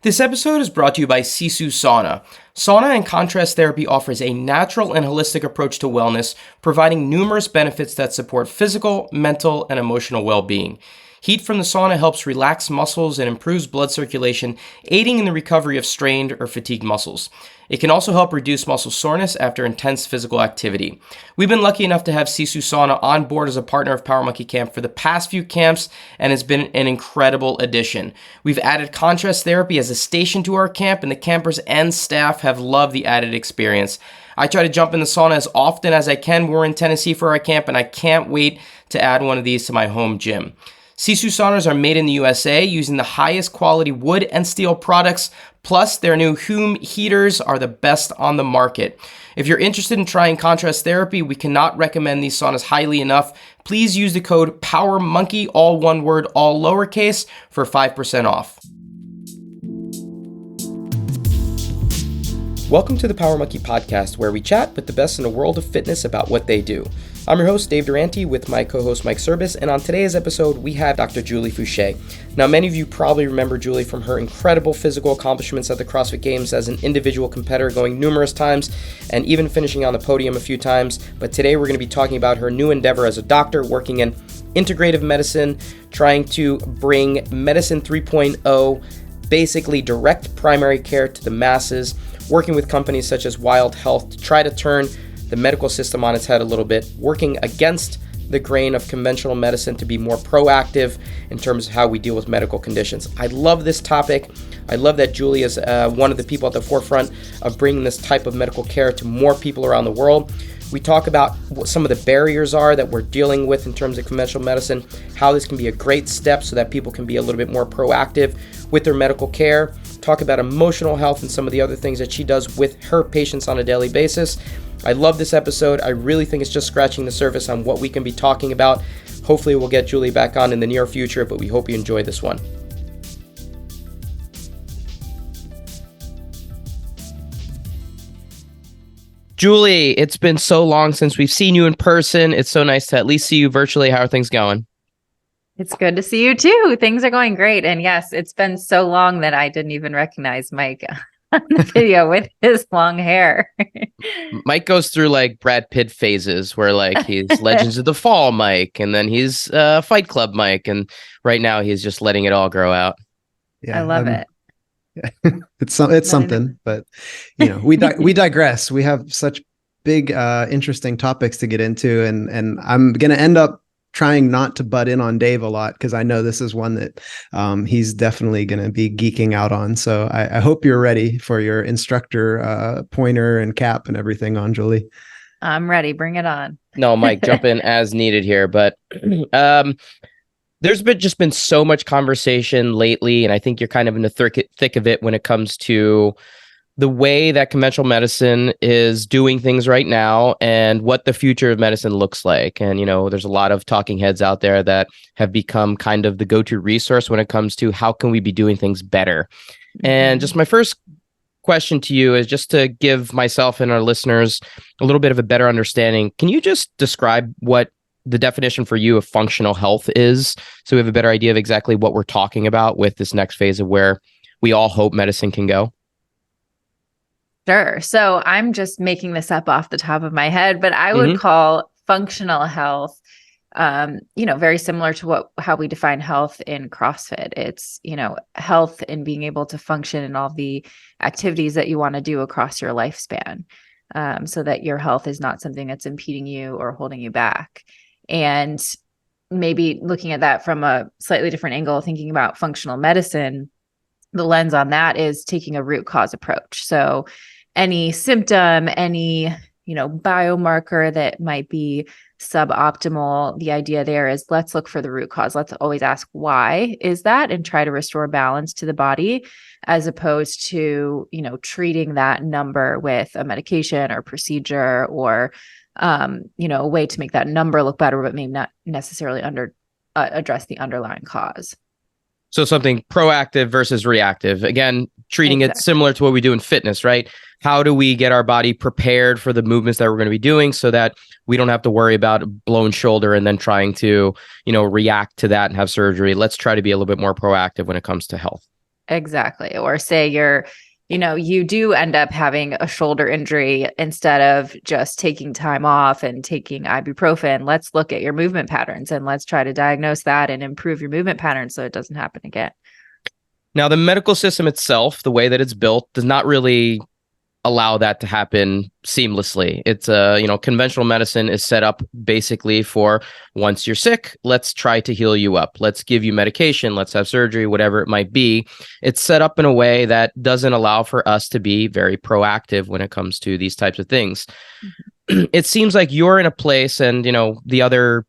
This episode is brought to you by Sisu Sauna. Sauna and contrast therapy offers a natural and holistic approach to wellness, providing numerous benefits that support physical, mental, and emotional well-being. Heat from the sauna helps relax muscles and improves blood circulation, aiding in the recovery of strained or fatigued muscles. It can also help reduce muscle soreness after intense physical activity. We've been lucky enough to have Sisu Sauna on board as a partner of Power Monkey Camp for the past few camps, and it's been an incredible addition. We've added contrast therapy as a station to our camp, and the campers and staff have loved the added experience. I try to jump in the sauna as often as I can. We're in Tennessee for our camp, and I can't wait to add one of these to my home gym. Sisu saunas are made in the USA using the highest quality wood and steel products, plus their new Hume heaters are the best on the market. If you're interested in trying contrast therapy, we cannot recommend these saunas highly enough. Please use the code POWERMONKEY, all one word, all lowercase, for 5% off. Welcome to the Power Monkey Podcast, where we chat with the best in the world of fitness about what they do. I'm your host, Dave Durante, with my co-host, Mike Service, and on today's episode, we have Dr. Julie Foucher. Now, many of you probably remember Julie from her incredible physical accomplishments at the CrossFit Games as an individual competitor, going numerous times and even finishing on the podium a few times. But today, we're going to be talking about her new endeavor as a doctor, working in integrative medicine, trying to bring Medicine 3.0, basically direct primary care to the masses, working with companies such as Wild Health to try to turn the medical system on its head a little bit, working against the grain of conventional medicine to be more proactive in terms of how we deal with medical conditions. I love this topic. I love that Julie is one of the people at the forefront of bringing this type of medical care to more people around the world. We talk about what some of the barriers are that we're dealing with in terms of conventional medicine, how this can be a great step so that people can be a little bit more proactive with their medical care, talk about emotional health and some of the other things that she does with her patients on a daily basis. I love this episode. I really think it's just scratching the surface on what we can be talking about. Hopefully we'll get Julie back on in the near future, but we hope you enjoy this one. Julie, it's been so long since we've seen you in person. It's so nice to at least see you virtually. How are things going? It's good to see you too. Things are going great. And yes, it's been so long that I didn't even recognize Mike on the video with his long hair. Mike goes through like Brad Pitt phases where like he's Legends of the Fall Mike, and then he's Fight Club Mike, and right now he's just letting it all grow out. Yeah, I love it. Yeah. It's something, but you know, we digress. We have such big, interesting topics to get into, and I'm going to end up trying not to butt in on Dave a lot because I know this is one that he's definitely going to be geeking out on. So I hope you're ready for your instructor pointer and cap and everything on, Julie. I'm ready. Bring it on. No, Mike, jump in as needed here. But there's been so much conversation lately, and I think you're kind of in the thick of it when it comes to the way that conventional medicine is doing things right now and what the future of medicine looks like. And, you know, there's a lot of talking heads out there that have become kind of the go-to resource when it comes to how can we be doing things better. And just my first question to you is just to give myself and our listeners a little bit of a better understanding. Can you just describe what the definition for you of functional health is, so we have a better idea of exactly what we're talking about with this next phase of where we all hope medicine can go? Sure. So I'm just making this up off the top of my head, but I would call functional health, very similar to how we define health in CrossFit. It's, health in being able to function in all the activities that you want to do across your lifespan, so that your health is not something that's impeding you or holding you back. And maybe looking at that from a slightly different angle, thinking about functional medicine, the lens on that is taking a root cause approach. So any symptom, any, biomarker that might be suboptimal, the idea there is let's look for the root cause. Let's always ask, why is that? And try to restore balance to the body, as opposed to, treating that number with a medication or procedure or, a way to make that number look better, but maybe not necessarily address the underlying cause. So something proactive versus reactive. Again, treating it similar to what we do in fitness, right? How do we get our body prepared for the movements that we're going to be doing so that we don't have to worry about a blown shoulder and then trying to, react to that and have surgery? Let's try to be a little bit more proactive when it comes to health. Exactly. Or say you do end up having a shoulder injury, instead of just taking time off and taking ibuprofen. Let's look at your movement patterns and let's try to diagnose that and improve your movement patterns so it doesn't happen again. Now, the medical system itself, the way that it's built, does not really allow that to happen seamlessly. It's conventional medicine is set up basically for, once you're sick, let's try to heal you up. Let's give you medication. Let's have surgery, whatever it might be. It's set up in a way that doesn't allow for us to be very proactive when it comes to these types of things. Mm-hmm. It seems like you're in a place, and the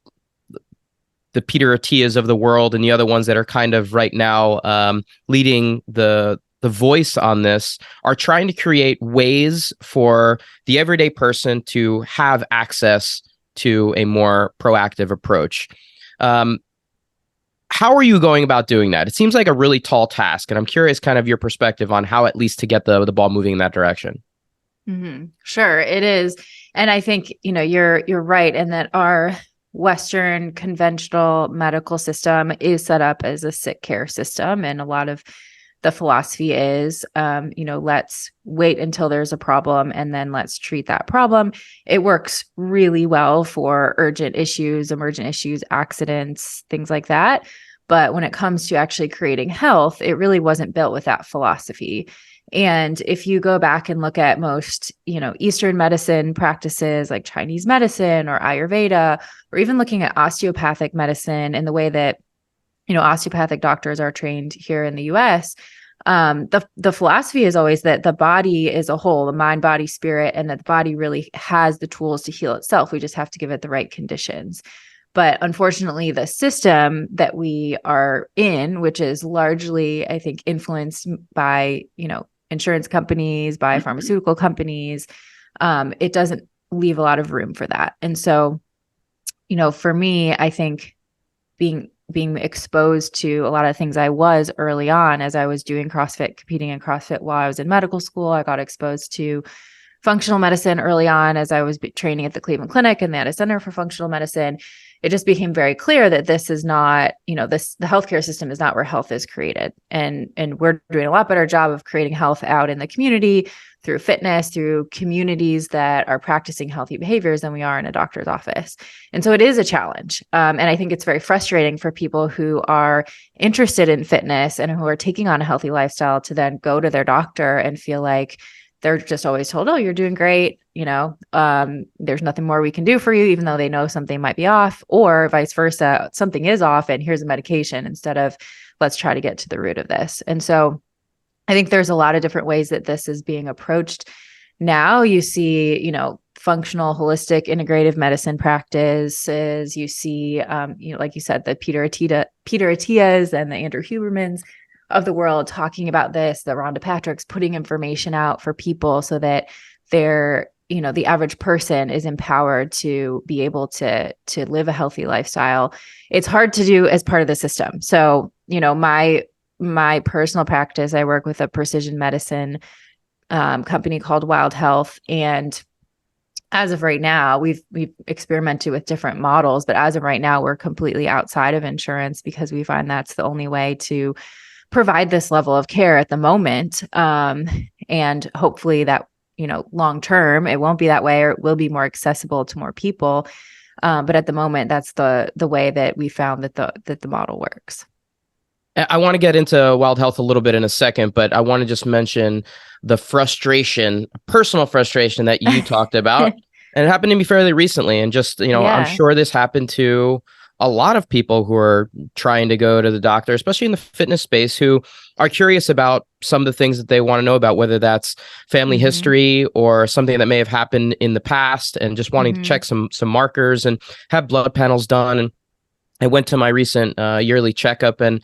Peter Attias of the world and the other ones that are kind of right now leading the voice on this, are trying to create ways for the everyday person to have access to a more proactive approach. How are you going about doing that? It seems like a really tall task, and I'm curious kind of your perspective on how at least to get the ball moving in that direction. Mm-hmm. Sure, it is. And I think, you're right in that our Western conventional medical system is set up as a sick care system. And a lot of the philosophy is, let's wait until there's a problem and then let's treat that problem. It works really well for urgent issues, emergent issues, accidents, things like that. But when it comes to actually creating health, it really wasn't built with that philosophy. And if you go back and look at most, Eastern medicine practices like Chinese medicine or Ayurveda, or even looking at osteopathic medicine and the way that osteopathic doctors are trained here in the US, the philosophy is always that the body is a whole, the mind, body, spirit, and that the body really has the tools to heal itself. We just have to give it the right conditions. But unfortunately, the system that we are in, which is largely, I think, influenced by, insurance companies, by pharmaceutical companies, it doesn't leave a lot of room for that. And so, for me, I think being exposed to a lot of things I was early on as I was doing CrossFit, competing in CrossFit while I was in medical school. I got exposed to functional medicine early on as I was training at the Cleveland Clinic and they had a Center for Functional Medicine. It just became very clear that this is not, the healthcare system is not where health is created. And we're doing a lot better job of creating health out in the community through fitness, through communities that are practicing healthy behaviors than we are in a doctor's office. And so it is a challenge. And I think it's very frustrating for people who are interested in fitness and who are taking on a healthy lifestyle to then go to their doctor and feel like they're just always told, oh, you're doing great. There's nothing more we can do for you, even though they know something might be off, or vice versa. Something is off and here's a medication, instead of let's try to get to the root of this. And so I think there's a lot of different ways that this is being approached. Now you see, functional, holistic, integrative medicine practices. You see, like you said, the Peter Attias and the Andrew Hubermans of the world talking about this, the Rhonda Patrick's putting information out for people so that they're, the average person is empowered to be able to live a healthy lifestyle. It's hard to do as part of the system. So, my personal practice, I work with a precision medicine company called Wild Health. And as of right now, we've experimented with different models, but as of right now, we're completely outside of insurance because we find that's the only way to provide this level of care at the moment. And hopefully that, long term, it won't be that way, or it will be more accessible to more people. But at the moment, that's the way that we found that the model works. I want to get into Wild Health a little bit in a second, but I want to just mention the personal frustration that you talked about. And it happened to me fairly recently. And just, I'm sure this happened to a lot of people who are trying to go to the doctor, especially in the fitness space, who are curious about some of the things that they want to know about, whether that's family history or something that may have happened in the past, and just wanting to check some markers and have blood panels done. And I went to my recent yearly checkup, and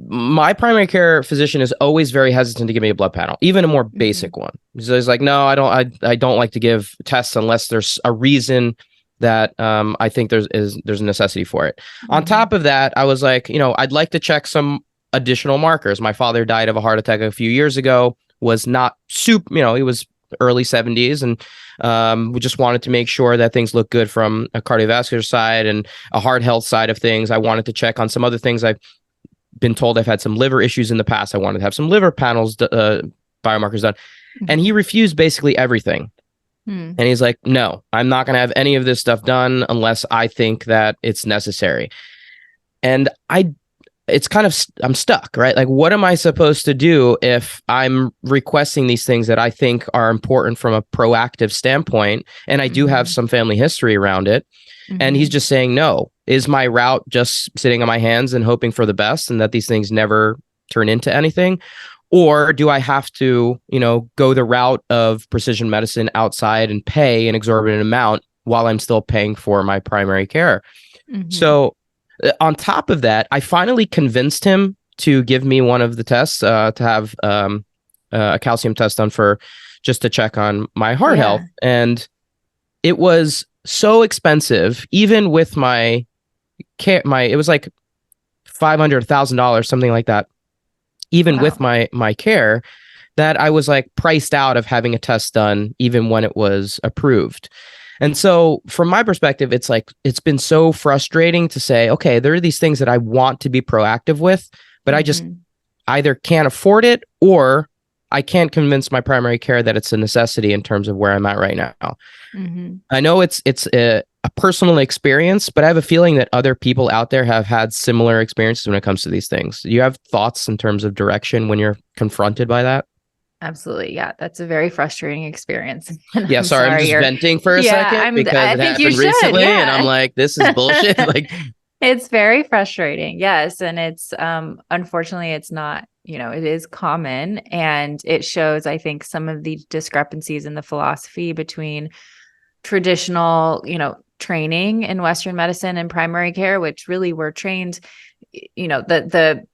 my primary care physician is always very hesitant to give me a blood panel, even a more basic one. So he's like, no, I don't like to give tests unless there's a reason that I think there's a necessity for it. On top of that, I was like, I'd like to check some additional markers. My father died of a heart attack a few years ago, was not super, he was early 70s, and we just wanted to make sure that things look good from a cardiovascular side and a heart health side of things. I wanted to check on some other things. been told I've had some liver issues in the past. I wanted to have some liver panels, biomarkers done. And he refused basically everything. And he's like, no, I'm not going to have any of this stuff done unless I think that it's necessary. And it's kind of, I'm stuck, right? Like, what am I supposed to do if I'm requesting these things that I think are important from a proactive standpoint? And I do have some family history around it. And he's just saying, no, is my route just sitting on my hands and hoping for the best and that these things never turn into anything? Or do I have to, go the route of precision medicine outside and pay an exorbitant amount while I'm still paying for my primary care? So on top of that, I finally convinced him to give me one of the tests, to have a calcium test done just to check on my heart health. And it was so expensive, even with my care, it was like $500, $1,000, something like that. Even with my care, that I was like priced out of having a test done, even when it was approved. And so from my perspective, it's like, it's been so frustrating to say, okay, there are these things that I want to be proactive with, but I just either can't afford it or I can't convince my primary care that it's a necessity in terms of where I'm at right now. I know it's a personal experience, but I have a feeling that other people out there have had similar experiences when it comes to these things. Do you have thoughts in terms of direction when you're confronted by that? Absolutely. Yeah. That's a very frustrating experience. Yeah. I'm just venting for a second because it happened recently and I'm like, this is bullshit. Like, it's very frustrating. Yes. And it's, unfortunately it's not, it is common, and it shows, I think, some of the discrepancies in the philosophy between traditional, training in Western medicine and primary care, which really were trained, the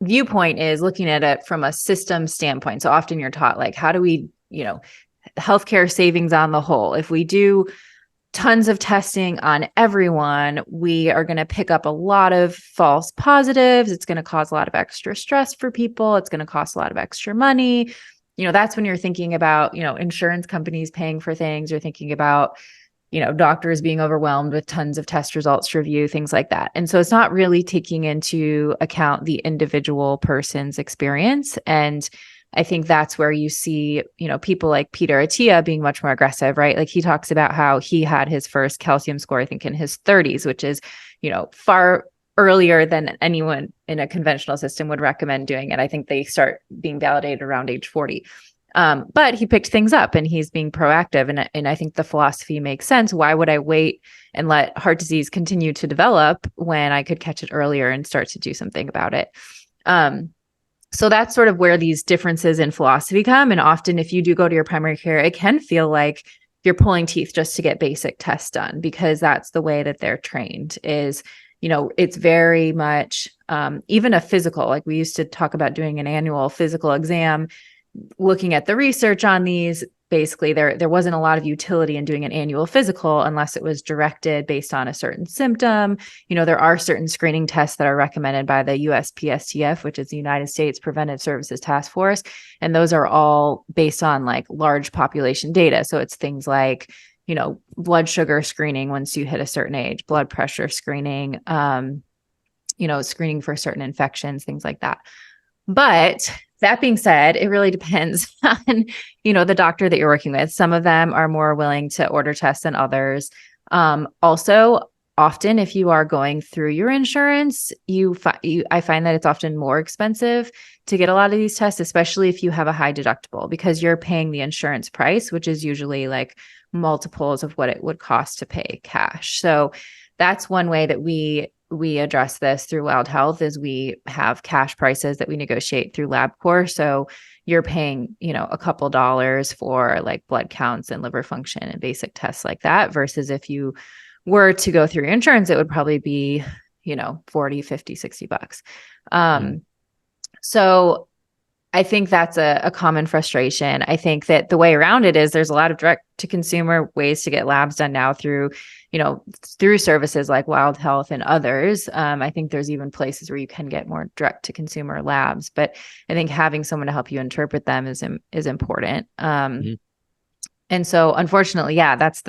viewpoint is looking at it from a system standpoint. So often you're taught, like, how do we, healthcare savings on the whole? If we do tons of testing on everyone, we are going to pick up a lot of false positives. It's going to cause a lot of extra stress for people. It's going to cost a lot of extra money. That's when you're thinking about, insurance companies paying for things. You're thinking about, doctors being overwhelmed with tons of test results to review, things like that. And so it's not really taking into account the individual person's experience. And I think that's where you see, people like Peter Attia being much more aggressive, right? Like, he talks about how he had his first calcium score, I think, in his 30s, which is, far earlier than anyone in a conventional system would recommend doing it. I think they start being validated around age 40. But he picked things up and he's being proactive. And I think the philosophy makes sense. Why would I wait and let heart disease continue to develop when I could catch it earlier and start to do something about it? So that's sort of where these differences in philosophy come. And often if you do go to your primary care, it can feel like you're pulling teeth just to get basic tests done, because that's the way that they're trained is, it's very much, even a physical, like we used to talk about doing an annual physical exam, looking at the research on these. Basically, there wasn't a lot of utility in doing an annual physical unless it was directed based on a certain symptom. There are certain screening tests that are recommended by the USPSTF, which is the United States Preventive Services Task Force. And those are all based on like large population data. So it's things like, blood sugar screening once you hit a certain age, blood pressure screening, screening for certain infections, things like that. But that being said, it really depends on, the doctor that you're working with. Some of them are more willing to order tests than others. Also, often if you are going through your insurance, I find that it's often more expensive to get a lot of these tests, especially if you have a high deductible, because you're paying the insurance price, which is usually like multiples of what it would cost to pay cash. So that's one way that we address this through Wild Health is we have cash prices that we negotiate through LabCorp. So you're paying, a couple dollars for like blood counts and liver function and basic tests like that, versus if you were to go through your insurance, it would probably be, 40, 50, $60. So I think that's a common frustration. I think that the way around it is there's a lot of direct to consumer ways to get labs done now through services like Wild Health and others. I think there's even places where you can get more direct to consumer labs, but I think having someone to help you interpret them is important. And so unfortunately, that's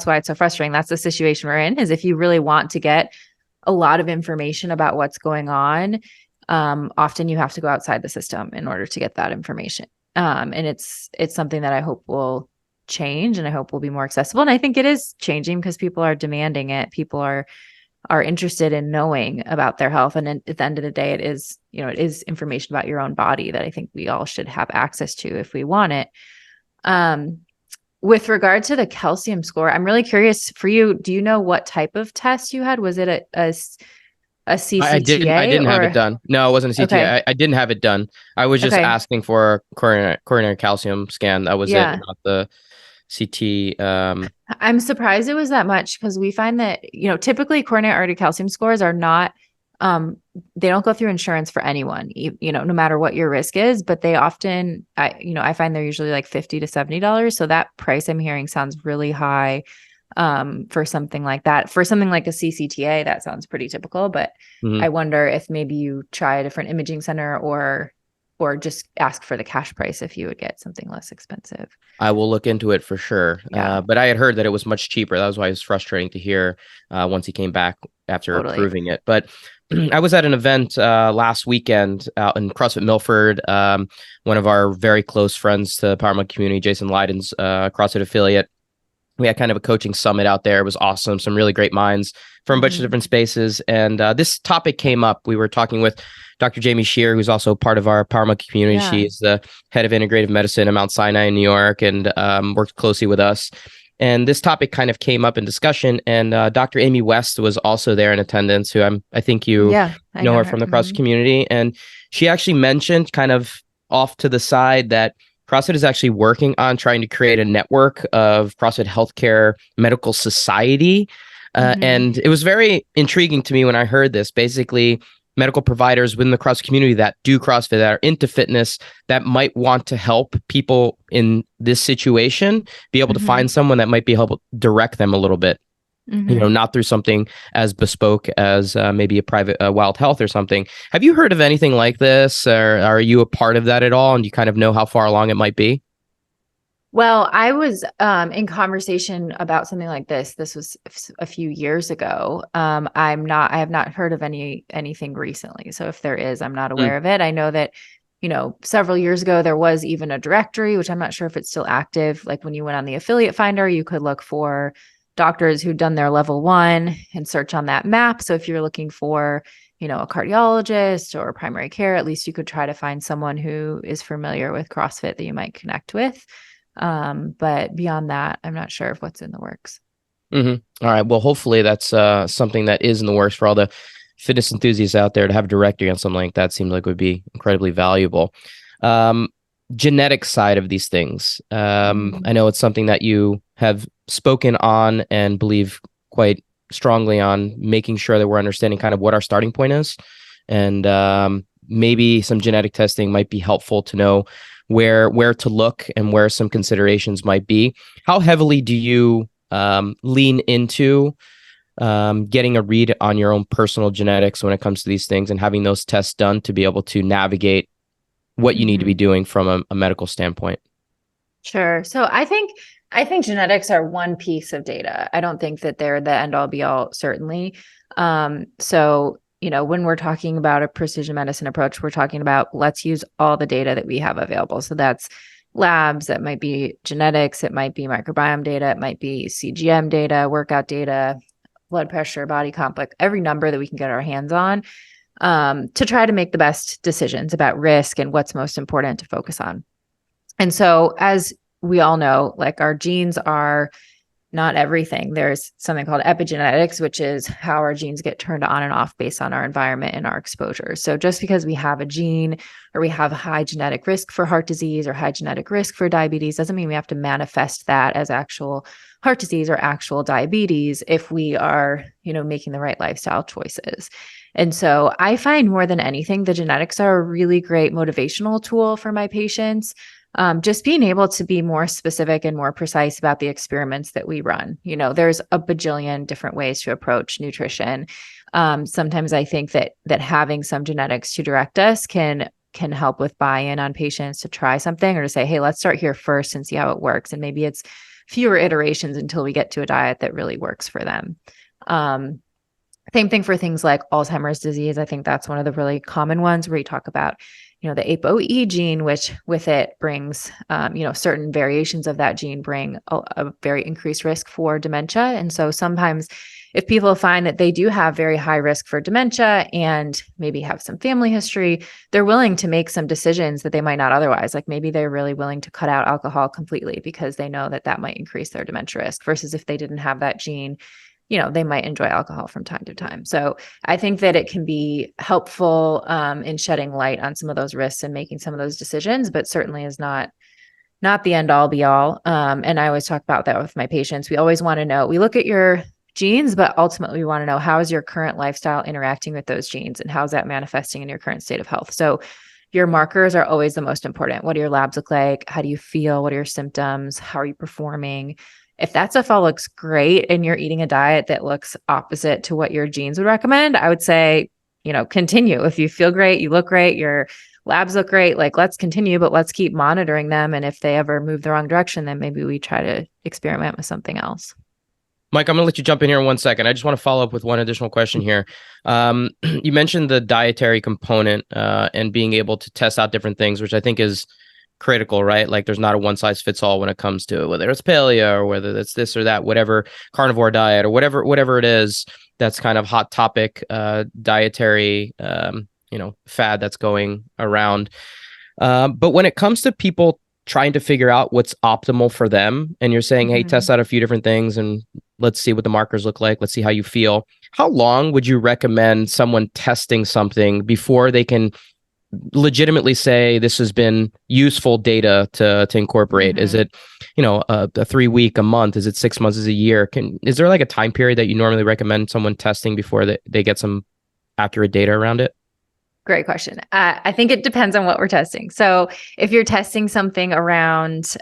why it's so frustrating. That's the situation we're in, is if you really want to get a lot of information about what's going on, often you have to go outside the system in order to get that information. And it's something that I hope will change, and I hope will be more accessible. And I think it is changing because people are demanding it. People are interested in knowing about their health. And at the end of the day, it is information about your own body that I think we all should have access to if we want it. With regard to the calcium score, I'm really curious for you. Do you know what type of test you had? Was it a CCTA? I didn't have it done. No, it wasn't a CTA. Okay. I didn't have it done. I was just asking for a coronary calcium scan. That was it, not the CT. I'm surprised it was that much, because we find that, typically coronary artery calcium scores are not, they don't go through insurance for anyone, no matter what your risk is, but they often, I find they're usually like $50 to $70. So that price I'm hearing sounds really high, for something like that. For something like a CCTA, that sounds pretty typical, but I wonder if maybe you try a different imaging center or just ask for the cash price if you would get something less expensive. I will look into it for sure. Yeah. But I had heard that it was much cheaper. That was why it was frustrating to hear once he came back after approving it. But I was at an event last weekend out in CrossFit Milford. One of our very close friends to the Power community, Jason Leiden's CrossFit affiliate. We had kind of a coaching summit out there. It was awesome. Some really great minds from a bunch of different spaces. And this topic came up. We were talking with Dr. Jamie Shear, who's also part of our Power community. Yeah. She's the head of integrative medicine at Mount Sinai in New York, and worked closely with us. And this topic kind of came up in discussion. And Dr. Amy West was also there in attendance, who I think you know her from the CrossFit community. And she actually mentioned, kind of off to the side, that CrossFit is actually working on trying to create a network of CrossFit Healthcare Medical Society. And it was very intriguing to me when I heard this. Basically, medical providers within the CrossFit community that do CrossFit, that are into fitness, that might want to help people in this situation be able to find someone that might be able to direct them a little bit. Not through something as bespoke as maybe a private Wild Health or something. Have you heard of anything like this, or are you a part of that at all? And you kind of know how far along it might be? Well, I was in conversation about something like this. This was a few years ago. I have not heard of anything recently. So if there is, I'm not aware of it. I know that, several years ago, there was even a directory, which I'm not sure if it's still active. Like when you went on the affiliate finder, you could look for doctors who'd done their level 1 and search on that map. So if you're looking for, a cardiologist or primary care, at least you could try to find someone who is familiar with CrossFit that you might connect with. But beyond that, I'm not sure of what's in the works. All right. Well, hopefully that's something that is in the works for all the fitness enthusiasts out there. To have a directory on something like that seems like would be incredibly valuable. Genetic side of these things. I know it's something that you have spoken on and believe quite strongly on, making sure that we're understanding kind of what our starting point is. And maybe some genetic testing might be helpful to know where to look and where some considerations might be. How heavily do you lean into getting a read on your own personal genetics when it comes to these things, and having those tests done to be able to navigate what you need to be doing from a medical standpoint? Sure. So I think genetics are one piece of data. I don't think that they're the end all be all, certainly. So, when we're talking about a precision medicine approach, we're talking about, let's use all the data that we have available. So that's labs, that might be genetics, it might be microbiome data, it might be CGM data, workout data, blood pressure, body comp, like every number that we can get our hands on, to try to make the best decisions about risk and what's most important to focus on. And so, as we all know, like, our genes are not everything. There's something called epigenetics, which is how our genes get turned on and off based on our environment and our exposure. So just because we have a gene, or we have a high genetic risk for heart disease or high genetic risk for diabetes, doesn't mean we have to manifest that as actual heart disease or actual diabetes if we are, making the right lifestyle choices. And so I find, more than anything, the genetics are a really great motivational tool for my patients. Just being able to be more specific and more precise about the experiments that we run. There's a bajillion different ways to approach nutrition. Sometimes I think that having some genetics to direct us can help with buy-in on patients to try something, or to say, hey, let's start here first and see how it works. And maybe it's fewer iterations until we get to a diet that really works for them. Same thing for things like Alzheimer's disease. I think that's one of the really common ones where you talk about, the ApoE gene, which with it brings, certain variations of that gene bring a very increased risk for dementia. And so sometimes if people find that they do have very high risk for dementia and maybe have some family history, they're willing to make some decisions that they might not otherwise. Like maybe they're really willing to cut out alcohol completely because they know that that might increase their dementia risk, versus if they didn't have that gene, they might enjoy alcohol from time to time. So I think that it can be helpful in shedding light on some of those risks and making some of those decisions, but certainly is not the end all be all. And I always talk about that with my patients. We always want to know, we look at your genes, but ultimately we want to know, how is your current lifestyle interacting with those genes and how's that manifesting in your current state of health? So your markers are always the most important. What do your labs look like? How do you feel? What are your symptoms? How are you performing? If that stuff all looks great and you're eating a diet that looks opposite to what your genes would recommend, I would say, continue. If you feel great, you look great, your labs look great, like let's continue, but let's keep monitoring them. And if they ever move the wrong direction, then maybe we try to experiment with something else. Mike, I'm going to let you jump in here in 1 second. I just want to follow up with one additional question here. You mentioned the dietary component and being able to test out different things, which I think is critical, right? Like there's not a one size fits all when it comes to whether it's paleo or whether it's this or that, whatever carnivore diet or whatever it is that's kind of hot topic dietary fad that's going around. But when it comes to people trying to figure out what's optimal for them, and you're saying, hey, test out a few different things and let's see what the markers look like. Let's see how you feel. How long would you recommend someone testing something before they can legitimately say this has been useful data to incorporate? Is it, a 3 week, a month? Is it 6 months? Is it a year? Is there like a time period that you normally recommend someone testing before they get some accurate data around it? Great question. I think it depends on what we're testing. So if you're testing something around,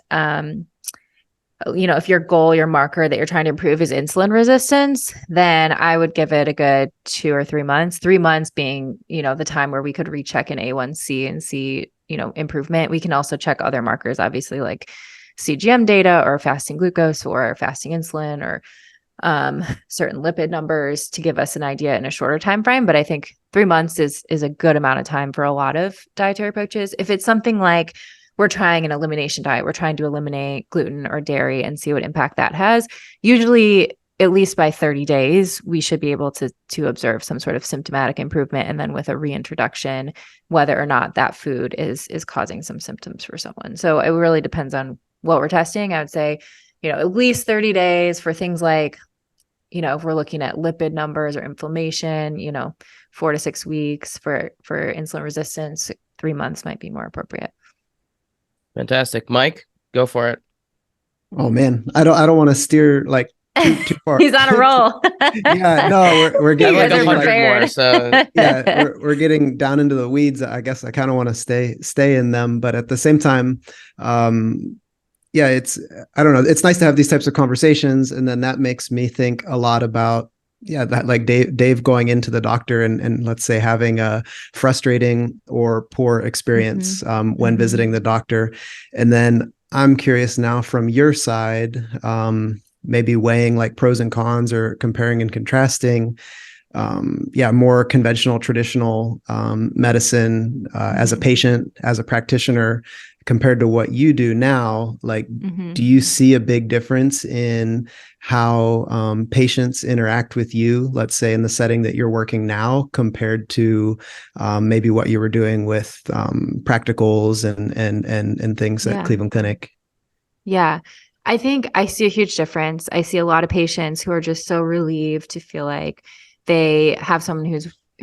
if your goal, your marker that you're trying to improve is insulin resistance, then I would give it a good 2 or 3 months, 3 months being, the time where we could recheck an A1C and see, improvement. We can also check other markers, obviously like CGM data or fasting glucose or fasting insulin or certain lipid numbers to give us an idea in a shorter time frame. But I think 3 months is a good amount of time for a lot of dietary approaches. If it's something like we're trying an elimination diet, we're trying to eliminate gluten or dairy and see what impact that has, usually at least by 30 days, we should be able to observe some sort of symptomatic improvement. And then with a reintroduction, whether or not that food is causing some symptoms for someone. So it really depends on what we're testing. I would say, at least 30 days for things like, if we're looking at lipid numbers or inflammation, 4 to 6 weeks for insulin resistance, 3 months might be more appropriate. Fantastic. Mike, go for it. Oh man, I don't want to steer like too far. He's on a roll. Yeah, no, we're getting like 100 more. So yeah, we're getting down into the weeds. I guess I kind of want to stay in them, but at the same time, yeah, I don't know. It's nice to have these types of conversations, and then that makes me think a lot about that like Dave going into the doctor and let's say having a frustrating or poor experience when visiting the doctor, and then I'm curious now from your side, maybe weighing like pros and cons or comparing and contrasting. More conventional, traditional medicine as a patient, as a practitioner, compared to what you do now. Like, do you see a big difference in how patients interact with you, let's say in the setting that you're working now, compared to maybe what you were doing with practicals and things at Cleveland Clinic? Yeah. I think I see a huge difference. I see a lot of patients who are just so relieved to feel like they have someone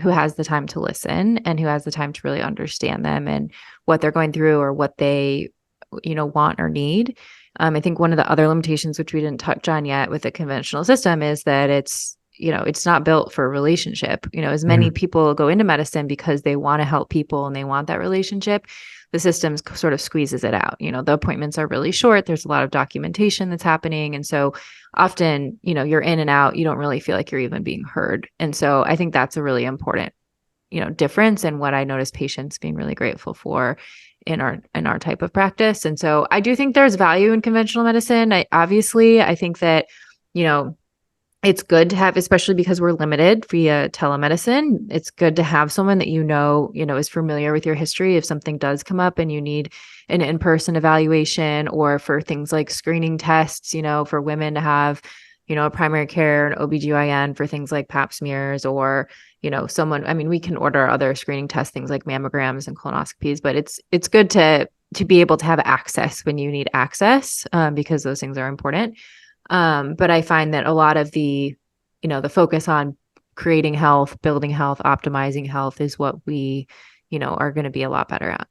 who has the time to listen and who has the time to really understand them and what they're going through or what they, want or need. I think one of the other limitations, which we didn't touch on yet with the conventional system, is that it's not built for a relationship. As many people go into medicine because they want to help people and they want that relationship, the system sort of squeezes it out. The appointments are really short. There's a lot of documentation that's happening. And so often, you're in and out, you don't really feel like you're even being heard. And so I think that's a really important, difference and what I notice patients being really grateful for in our type of practice. And so I do think there's value in conventional medicine. I think that, it's good to have, especially because we're limited via telemedicine. It's good to have someone that is familiar with your history. If something does come up and you need an in-person evaluation, or for things like screening tests, for women to have, a primary care, an OBGYN for things like pap smears, or, we can order other screening tests, things like mammograms and colonoscopies, but it's good to be able to have access when you need access, because those things are important. But I find that a lot of the focus on creating health, building health, optimizing health is what we, are going to be a lot better at.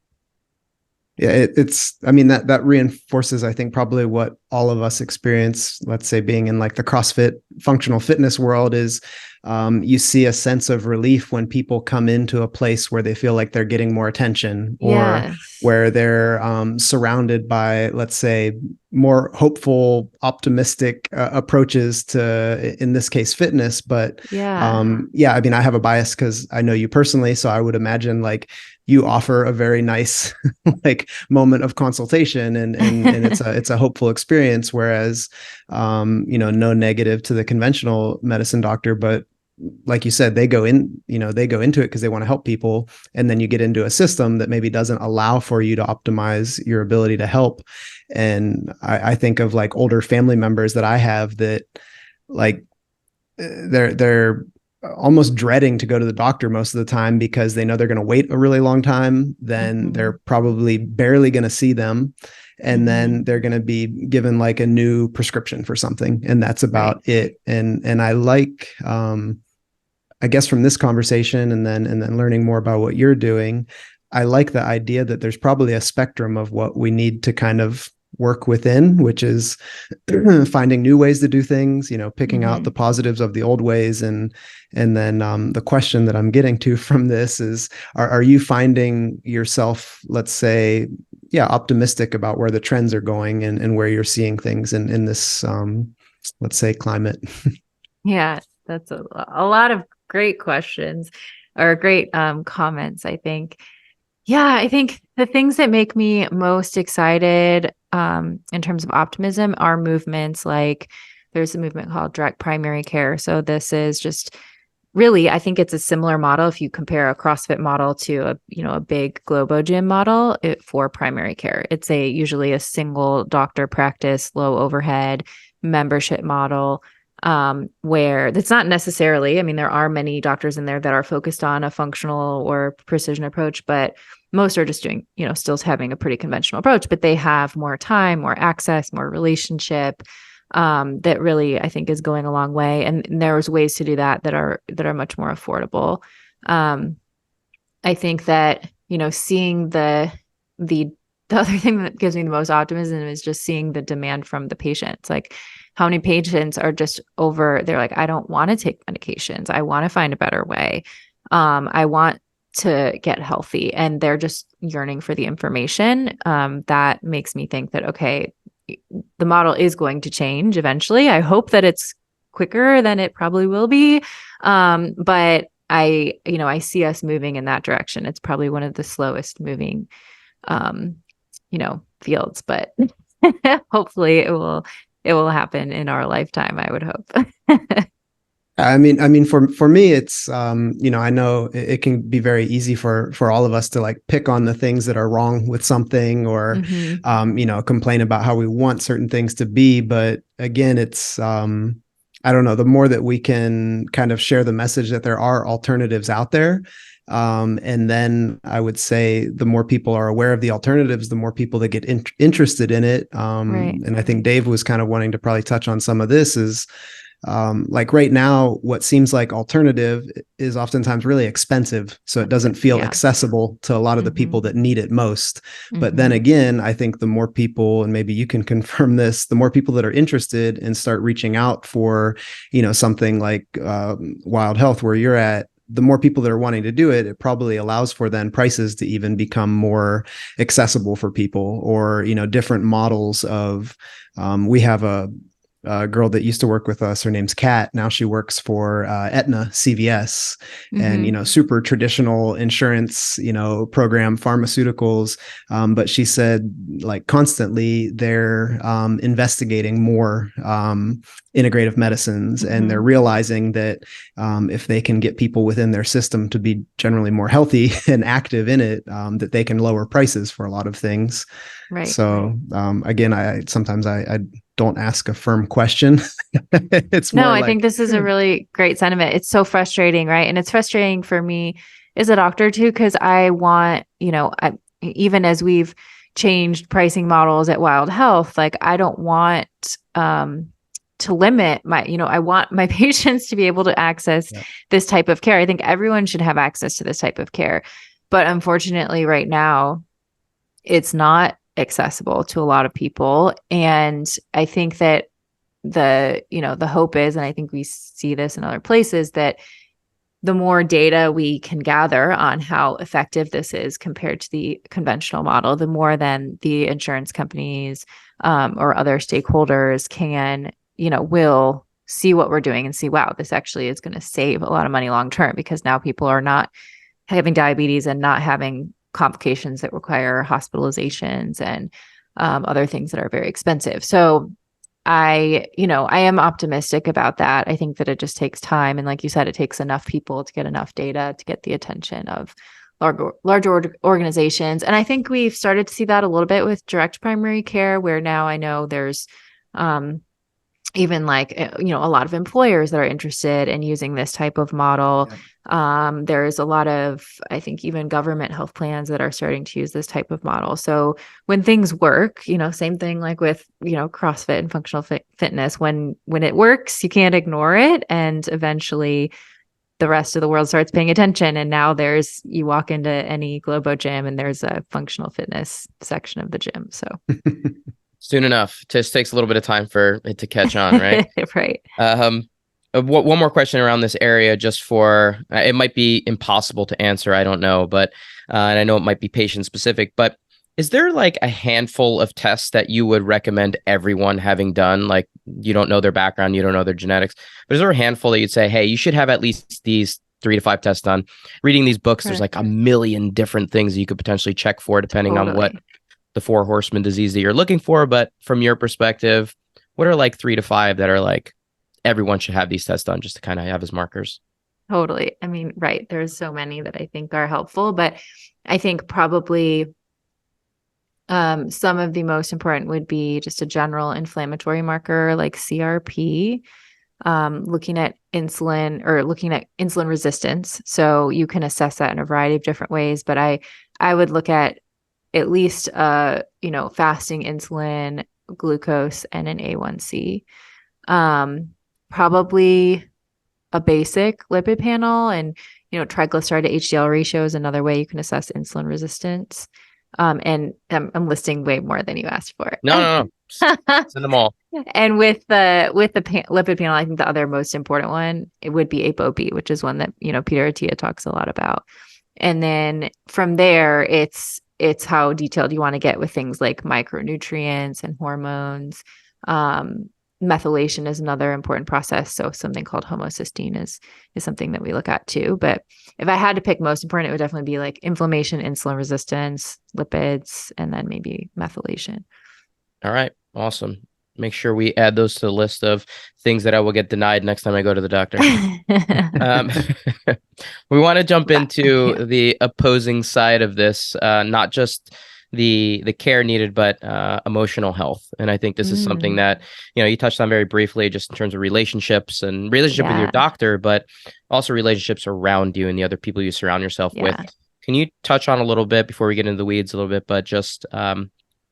Yeah, that reinforces, I think, probably what all of us experience, let's say being in like the CrossFit functional fitness world, is you see a sense of relief when people come into a place where they feel like they're getting more attention, or yes, where they're surrounded by, let's say, more hopeful, optimistic approaches to, in this case, fitness. But I have a bias because I know you personally, so I would imagine like you offer a very nice like moment of consultation, and it's a hopeful experience. Whereas, no negative to the conventional medicine doctor, but like you said, they go into it because they want to help people. And then you get into a system that maybe doesn't allow for you to optimize your ability to help. And I think of like older family members that I have that like they're almost dreading to go to the doctor most of the time because they know they're going to wait a really long time. Then they're probably barely going to see them. And then they're going to be given like a new prescription for something. And that's about it. And I like, I guess from this conversation and then learning more about what you're doing, I like the idea that there's probably a spectrum of what we need to kind of work within, which is finding new ways to do things, picking out the positives of the old ways. And then the question that I'm getting to from this is, are you finding yourself, let's say, optimistic about where the trends are going and where you're seeing things in this, let's say, climate? Yeah, that's a lot of great questions, or great comments, I think. Yeah, I think the things that make me most excited in terms of optimism are movements like, there's a movement called direct primary care. So this is just really, I think it's a similar model if you compare a CrossFit model to a big Globo gym model for primary care. It's usually a single doctor practice, low overhead membership model, where that's not necessarily, there are many doctors in there that are focused on a functional or precision approach, but most are just doing, still having a pretty conventional approach, but they have more time, more access, more relationship, that really, I think, is going a long way. And there's ways to do that are much more affordable. I think that, seeing the other thing that gives me the most optimism is just seeing the demand from the patients. Like, how many patients are just they're like, I don't want to take medications. I want to find a better way. I want to get healthy, and they're just yearning for the information. That makes me think that, okay, the model is going to change eventually. I hope that it's quicker than it probably will be. But I see us moving in that direction. It's probably one of the slowest moving, fields, but hopefully it will happen in our lifetime, I would hope. For me, it's, I know it can be very easy for all of us to like pick on the things that are wrong with something, or, complain about how we want certain things to be. But again, it's, I don't know, the more that we can kind of share the message that there are alternatives out there. And then I would say the more people are aware of the alternatives, the more people that get interested in it. And I think Dave was kind of wanting to probably touch on some of this is, like right now, what seems like alternative is oftentimes really expensive. So it doesn't feel accessible to a lot of the people that need it most. But then again, I think the more people, and maybe you can confirm this, the more people that are interested and start reaching out for, something like Wild Health where you're at, the more people that are wanting to do it, it probably allows for then prices to even become more accessible for people, or, different models of, we have a girl that used to work with us. Her name's Kat. Now she works for Aetna CVS, and super traditional insurance, program, pharmaceuticals. But she said, like, constantly they're investigating more integrative medicines, and they're realizing that if they can get people within their system to be generally more healthy and active in it, that they can lower prices for a lot of things. Right. So again, I sometimes don't ask a firm question. It's more I think this is a really great sentiment. It's so frustrating, right? And it's frustrating for me as a doctor too, because I want, even as we've changed pricing models at Wild Health, like I don't want to limit my, I want my patients to be able to access this type of care. I think everyone should have access to this type of care. But unfortunately, right now, it's not accessible to a lot of people. And I think that the hope is, and I think we see this in other places, that the more data we can gather on how effective this is compared to the conventional model, the more then the insurance companies or other stakeholders can, will see what we're doing and see, wow, this actually is going to save a lot of money long term, because now people are not having diabetes and not having complications that require hospitalizations and other things that are very expensive. So I am optimistic about that. I think that it just takes time. And like you said, it takes enough people to get enough data to get the attention of large organizations. And I think we've started to see that a little bit with direct primary care, where now I know there's even like, a lot of employers that are interested in using this type of model. There's a lot of, I think, even government health plans that are starting to use this type of model. So when things work, same thing like with, CrossFit and functional fitness, when it works, you can't ignore it. And eventually the rest of the world starts paying attention. And now you walk into any Globo gym and there's a functional fitness section of the gym. So soon enough. Just takes a little bit of time for it to catch on, right? Right. One more question around this area, just for it might be impossible to answer, I don't know, but and I know it might be patient specific, but is there like a handful of tests that you would recommend everyone having done? Like, you don't know their background, you don't know their genetics, but is there a handful that you'd say, hey, you should have at least these 3 to 5 tests done? Reading these books, there's like a million different things that you could potentially check for depending on what the 4 horseman disease that you're looking for. But from your perspective, what are like 3 to 5 that are like everyone should have these tests done just to kind of have as markers? Totally. I mean, right. There's so many that I think are helpful, but I think probably some of the most important would be just a general inflammatory marker like CRP, looking at insulin resistance. So you can assess that in a variety of different ways, but I would look at least, fasting insulin, glucose, and an A1C. Probably a basic lipid panel, and, triglyceride to HDL ratio is another way you can assess insulin resistance. And I'm listing way more than you asked for. No. Send them all. And with the lipid panel, I think the other most important one, it would be ApoB, which is one that, Peter Attia talks a lot about. And then from there, it's how detailed you want to get with things like micronutrients and hormones. Methylation is another important process. So something called homocysteine is something that we look at too. But if I had to pick most important, it would definitely be like inflammation, insulin resistance, lipids, and then maybe methylation. All right. Awesome. Make sure we add those to the list of things that I will get denied next time I go to the doctor. We want to jump into the opposing side of this, not just the care needed, but emotional health. And I think this is something that, you touched on very briefly, just in terms of relationships and relationship with your doctor, but also relationships around you and the other people you surround yourself with. Can you touch on a little bit before we get into the weeds a little bit, but just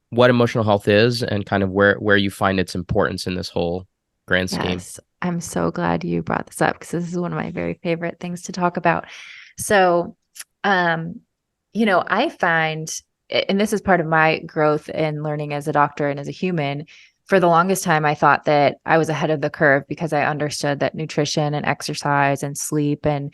what emotional health is and kind of where you find its importance in this whole grand scheme? Yes, I'm so glad you brought this up, because this is one of my very favorite things to talk about. So, I find, and this is part of my growth in learning as a doctor and as a human, for the longest time, I thought that I was ahead of the curve because I understood that nutrition and exercise and sleep and,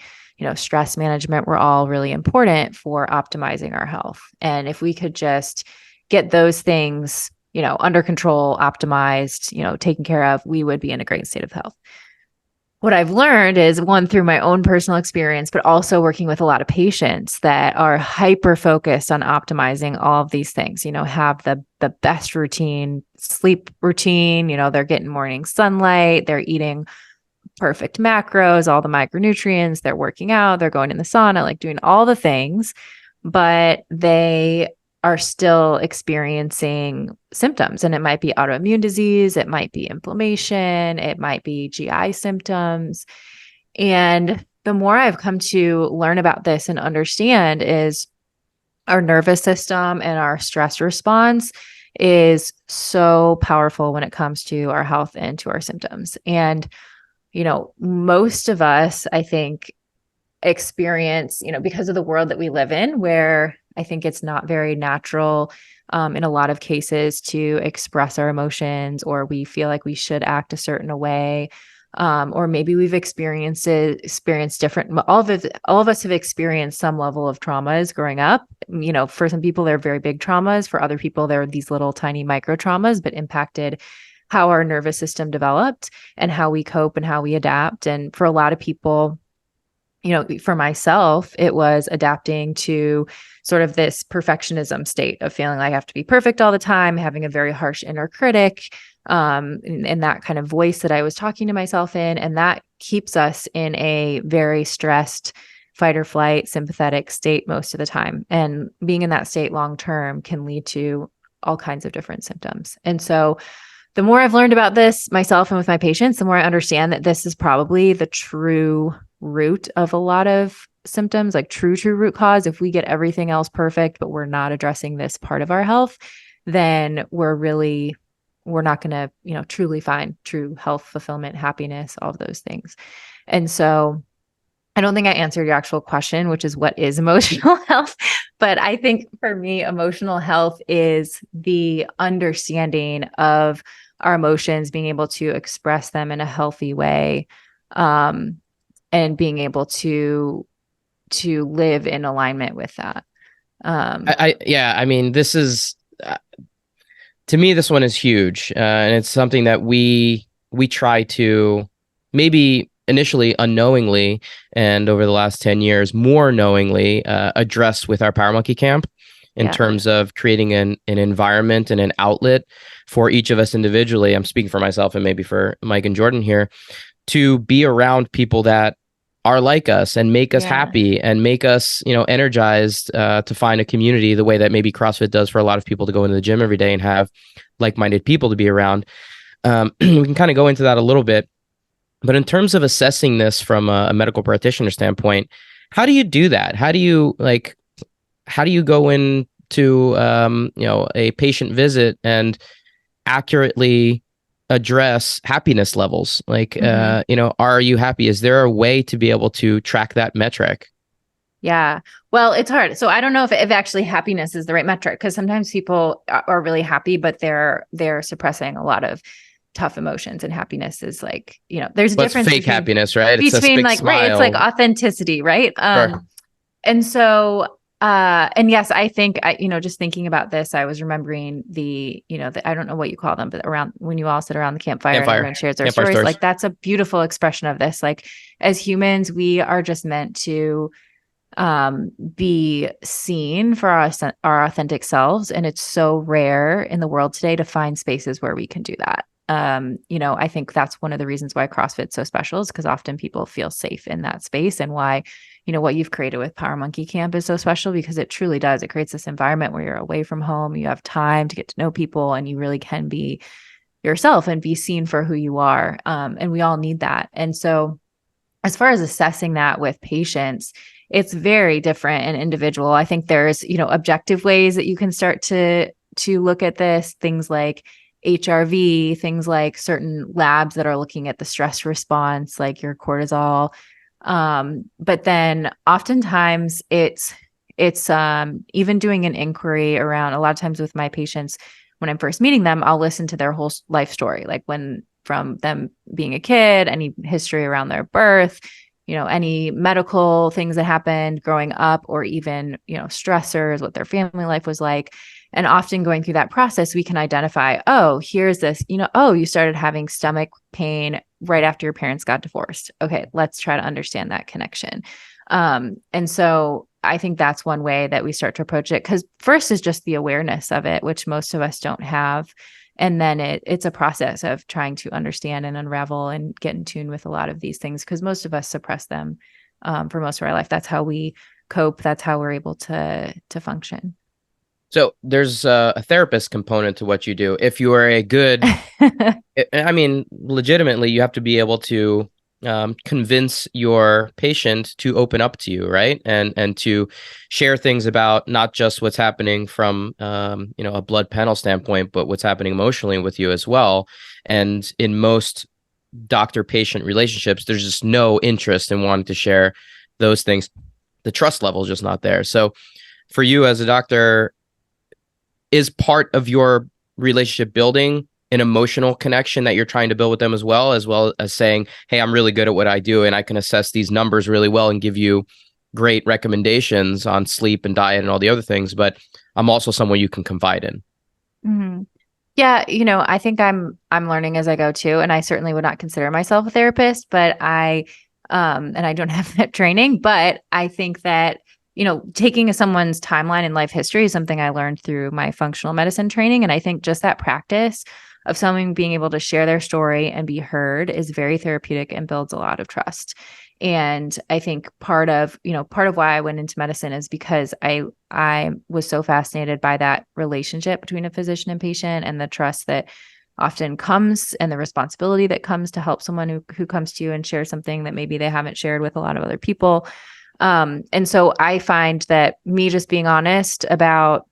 stress management were all really important for optimizing our health. And if we could just get those things under control, optimized, taken care of, we would be in a great state of health. What I've learned is, one, through my own personal experience, but also working with a lot of patients that are hyper focused on optimizing all of these things, have the best routine, sleep routine, they're getting morning sunlight, they're eating perfect macros, all the micronutrients, they're working out, they're going in the sauna, like doing all the things, but they are still experiencing symptoms. And it might be autoimmune disease, it might be inflammation, it might be GI symptoms. And the more I've come to learn about this and understand is our nervous system and our stress response is so powerful when it comes to our health and to our symptoms. And, most of us, I think, experience, because of the world that we live in, where I think it's not very natural in a lot of cases to express our emotions, or we feel like we should act a certain way. Or maybe we've experienced different, all of us have experienced some level of traumas growing up. For some people, they're very big traumas. For other people, they're these little tiny micro traumas, but impacted how our nervous system developed and how we cope and how we adapt. And for a lot of people, for myself, it was adapting to sort of this perfectionism state of feeling like I have to be perfect all the time, having a very harsh inner critic, and that kind of voice that I was talking to myself in. And that keeps us in a very stressed fight or flight sympathetic state most of the time. And being in that state long-term can lead to all kinds of different symptoms. And so the more I've learned about this myself and with my patients, the more I understand that this is probably the true root of a lot of symptoms, like true root cause. If we get everything else perfect, but we're not addressing this part of our health, then we're not going to, truly find true health, fulfillment, happiness, all of those things. And so I don't think I answered your actual question, which is what is emotional health? But I think for me, emotional health is the understanding of our emotions, being able to express them in a healthy way, and being able to live in alignment with that. This is, to me, this one is huge. And it's something that we try to, maybe initially unknowingly, and over the last 10 years, more knowingly, address with our Power Monkey Camp in terms of creating an environment and an outlet for each of us individually. I'm speaking for myself and maybe for Mike and Jordan here, to be around people that are like us and make us happy and make us, energized, to find a community the way that maybe CrossFit does for a lot of people, to go into the gym every day and have like-minded people to be around. We can kind of go into that a little bit, but in terms of assessing this from a medical practitioner standpoint, how do you do that? How do you go into, a patient visit and accurately address happiness levels? Like, are you happy? Is there a way to be able to track that metric? Yeah. Well, it's hard. So I don't know if actually happiness is the right metric, because sometimes people are really happy, but they're suppressing a lot of tough emotions, and happiness is like, there's a difference. Fake happiness, right? It's like, smile. right. It's like authenticity, right? Sure. And so, and yes, I think, just thinking about this, I was remembering I don't know what you call them, but around when you all sit around the campfire and everyone shares their stories, like that's a beautiful expression of this. Like, as humans, we are just meant to be seen for our authentic selves. And it's so rare in the world today to find spaces where we can do that. I think that's one of the reasons why CrossFit's so special, is because often people feel safe in that space, and why, what you've created with Power Monkey Camp is so special, because it truly does. It creates this environment where you're away from home, you have time to get to know people, and you really can be yourself and be seen for who you are. And we all need that. And so as far as assessing that with patients, it's very different and individual. I think there's, objective ways that you can start to look at this, things like HRV, things like certain labs that are looking at the stress response, like your cortisol. But then oftentimes it's even doing an inquiry around, a lot of times with my patients, when I'm first meeting them, I'll listen to their whole life story, like from them being a kid, any history around their birth, any medical things that happened growing up, or even, stressors, what their family life was like. And often going through that process, we can identify, oh, here's this, oh, you started having stomach pain right after your parents got divorced. Okay, let's try to understand that connection. And so I think that's one way that we start to approach it, because first is just the awareness of it, which most of us don't have. And then it's a process of trying to understand and unravel and get in tune with a lot of these things, because most of us suppress them for most of our life. That's how we cope. That's how we're able to function. So there's a therapist component to what you do. If you are a good, I mean, legitimately, you have to be able to convince your patient to open up to you, right? And to share things about not just what's happening from a blood panel standpoint, but what's happening emotionally with you as well. And in most doctor-patient relationships, there's just no interest in wanting to share those things. The trust level is just not there. So for you as a doctor, is part of your relationship building an emotional connection that you're trying to build with them, as well as saying, hey, I'm really good at what I do and I can assess these numbers really well and give you great recommendations on sleep and diet and all the other things, but I'm also someone you can confide in. Mm-hmm. Yeah. I think I'm learning as I go too. And I certainly would not consider myself a therapist, but and I don't have that training, but I think that, taking someone's timeline and life history is something I learned through my functional medicine training. And I think just that practice of someone being able to share their story and be heard is very therapeutic and builds a lot of trust. And I think part of why I went into medicine is because I was so fascinated by that relationship between a physician and patient, and the trust that often comes, and the responsibility that comes to help someone who comes to you and share something that maybe they haven't shared with a lot of other people. And so I find that me just being honest about,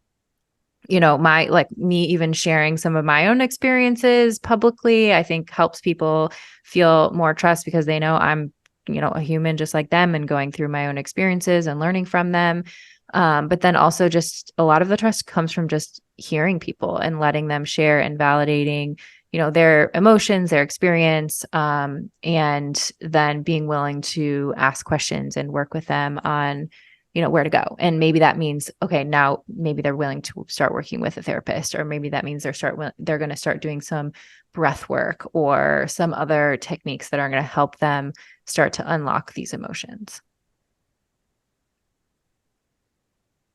me even sharing some of my own experiences publicly, I think helps people feel more trust, because they know I'm, a human just like them and going through my own experiences and learning from them. But then also just a lot of the trust comes from just hearing people and letting them share and validating, their emotions, their experience, and then being willing to ask questions and work with them on, where to go. And maybe that means, okay, now maybe they're willing to start working with a therapist, or maybe that means they're going to start doing some breath work or some other techniques that are going to help them start to unlock these emotions.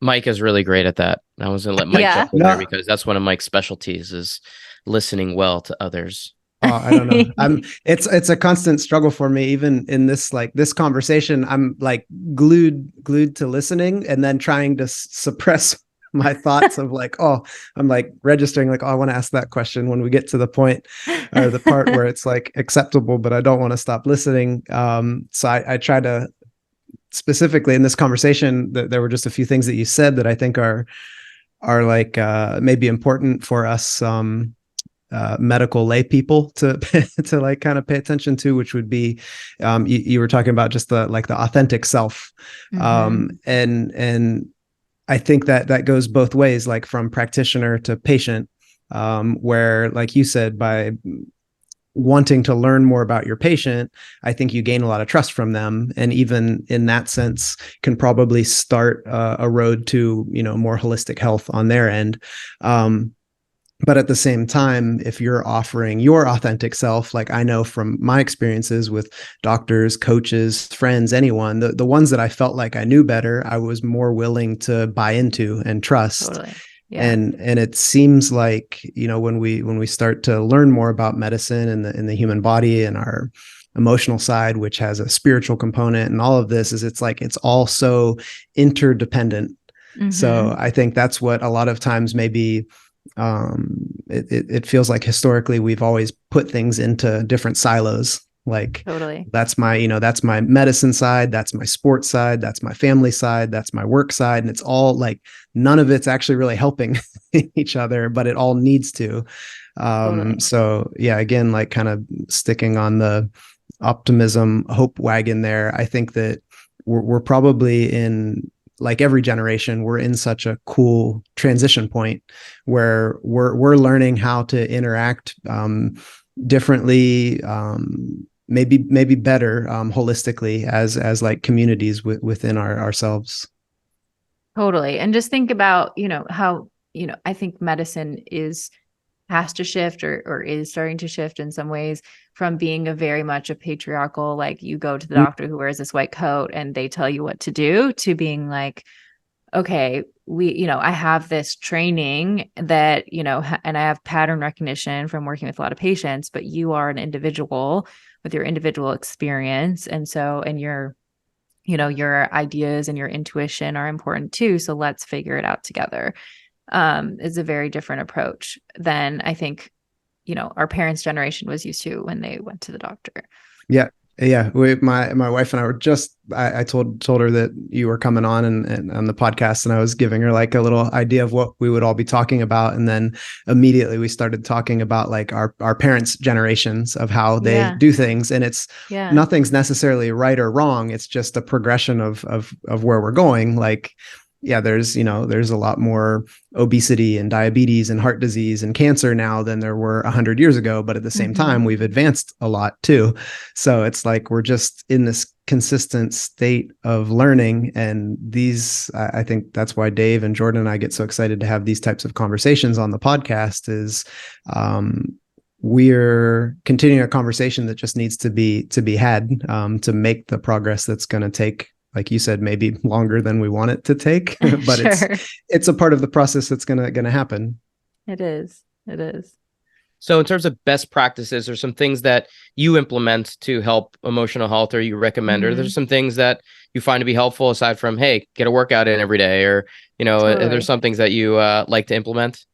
Mike is really great at that. I was going to let Mike jump in there, because that's one of Mike's specialties, is listening well to others. Oh, I don't know. It's a constant struggle for me. Even in this conversation, I'm like glued to listening, and then trying to suppress my thoughts of I'm like registering, I want to ask that question when we get to the point or the part where it's like acceptable, but I don't want to stop listening. So I try to, specifically in this conversation, there were just a few things that you said that I think are like maybe important for us medical lay people to like kind of pay attention to, which would be you were talking about just the authentic self. Mm-hmm. And I think that goes both ways, like from practitioner to patient, where, like you said, by wanting to learn more about your patient, I think you gain a lot of trust from them. And even in that sense, can probably start a road to, more holistic health on their end. But at the same time, if you're offering your authentic self, like I know from my experiences with doctors, coaches, friends, anyone, the ones that I felt like I knew better, I was more willing to buy into and trust. Totally. Yeah. And it seems like, when we start to learn more about medicine and the human body and our emotional side, which has a spiritual component, and all of this, it's all so interdependent. Mm-hmm. So I think that's what a lot of times maybe it feels like historically we've always put things into different silos. Like, totally. That's my medicine side, that's my sports side, that's my family side, that's my work side. And it's all like, none of it's actually really helping each other, but it all needs to. Totally. So yeah, again, like kind of sticking on the optimism, hope wagon there. I think that we're probably in, like every generation, we're in such a cool transition point where we're learning how to interact differently, maybe better holistically as like communities within ourselves. Totally. And just think about, how, I think medicine has to shift or is starting to shift in some ways from being a very much a patriarchal, like you go to the doctor who wears this white coat and they tell you what to do, to being like, okay, I have this training that, and I have pattern recognition from working with a lot of patients, but you are an individual with your individual experience. And so, and your ideas and your intuition are important too. So let's figure it out together. Is a very different approach than I think, our parents' generation was used to when they went to the doctor. Yeah. Yeah. My wife and I were just, I told her that you were coming on and on the podcast, and I was giving her like a little idea of what we would all be talking about. And then immediately we started talking about like our parents' generations of how they do things. And it's nothing's necessarily right or wrong. It's just a progression of where we're going. Like, yeah, there's a lot more obesity and diabetes and heart disease and cancer now than there were 100 years ago. But at the same time, we've advanced a lot too. So it's like, we're just in this consistent state of learning. And I think that's why Dave and Jordan and I get so excited to have these types of conversations on the podcast is, we're continuing a conversation that just needs to be had, to make the progress that's going to take, like you said, maybe longer than we want it to take, but it's a part of the process that's gonna happen. It is. So in terms of best practices, or some things that you implement to help emotional health, or you recommend, or there's some things that you find to be helpful aside from, hey, get a workout in every day, or, there's some things that you like to implement?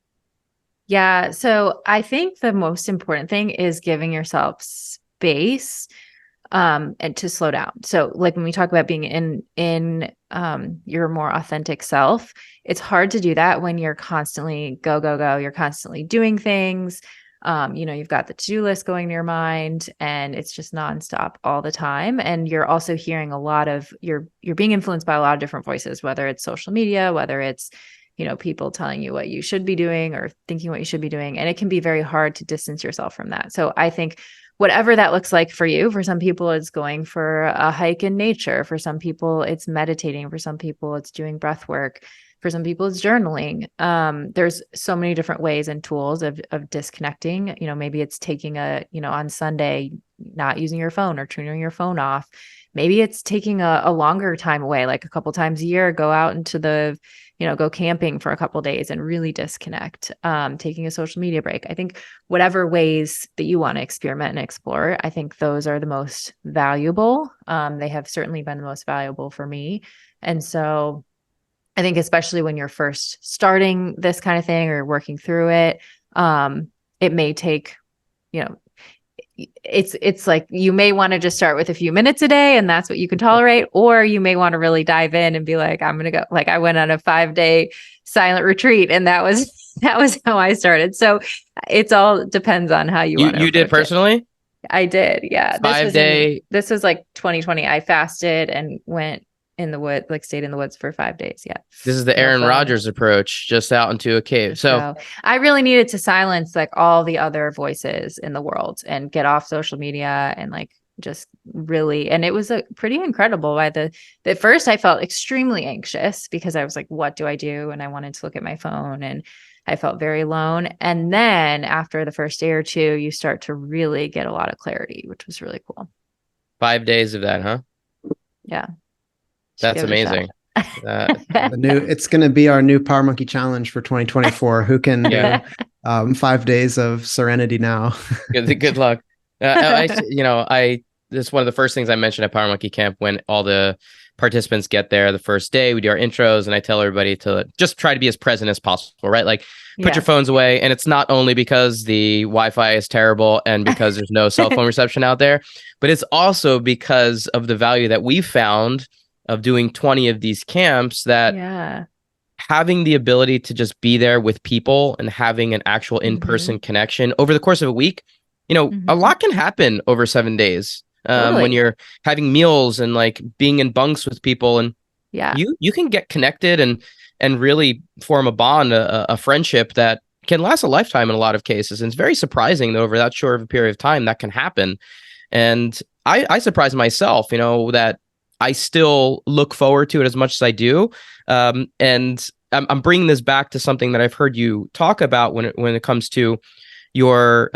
Yeah. So I think the most important thing is giving yourself space and to slow down. So like when we talk about being in your more authentic self, it's hard to do that when you're constantly go, you're constantly doing things. You've got the to-do list going in your mind and it's just nonstop all the time. And you're also hearing you're being influenced by a lot of different voices, whether it's social media, whether it's, people telling you what you should be doing or thinking what you should be doing. And it can be very hard to distance yourself from that. So I think whatever that looks like for you, for some people, it's going for a hike in nature. For some people, it's meditating. For some people, it's doing breath work. For some people, it's journaling. There's so many different ways and tools of disconnecting. Maybe it's taking on Sunday, not using your phone or turning your phone off. Maybe it's taking a longer time away, like a couple times a year, go out into go camping for a couple of days and really disconnect, taking a social media break. I think whatever ways that you want to experiment and explore, I think those are the most valuable. They have certainly been the most valuable for me. And so I think especially when you're first starting this kind of thing or working through it, it may take, it's like you may want to just start with a few minutes a day and that's what you can tolerate, or you may want to really dive in and be like, I'm going to go. Like I went on a 5-day silent retreat and that was how I started. So it's all depends on how you want to. You did personally? I did. Yeah. 5-day. This was like 2020. I fasted and went in the woods, like stayed in the woods for 5 days. Yeah. This is the Aaron Rodgers approach, just out into a cave. So I really needed to silence like all the other voices in the world and get off social media and like just really, and it was pretty incredible. At first I felt extremely anxious because I was like, what do I do? And I wanted to look at my phone and I felt very alone. And then after the first day or two, you start to really get a lot of clarity, which was really cool. 5 days of that, huh? Yeah. That's amazing. It's going to be our new Power Monkey challenge for 2024. Who can do 5 days of serenity now? Good luck. This is one of the first things I mentioned at Power Monkey Camp when all the participants get there the first day. We do our intros and I tell everybody to just try to be as present as possible, right? Like put your phones away. And it's not only because the Wi-Fi is terrible and because there's no cell phone reception out there, but it's also because of the value that we found of doing 20 of these camps, that having the ability to just be there with people and having an actual in-person connection over the course of a week, a lot can happen over 7 days. When you're having meals and like being in bunks with people, and you can get connected and really form a bond, a friendship that can last a lifetime in a lot of cases. And it's very surprising that over that short of a period of time that can happen. And I surprised myself, that I still look forward to it as much as I do. And I'm bringing this back to something that I've heard you talk about when it comes to your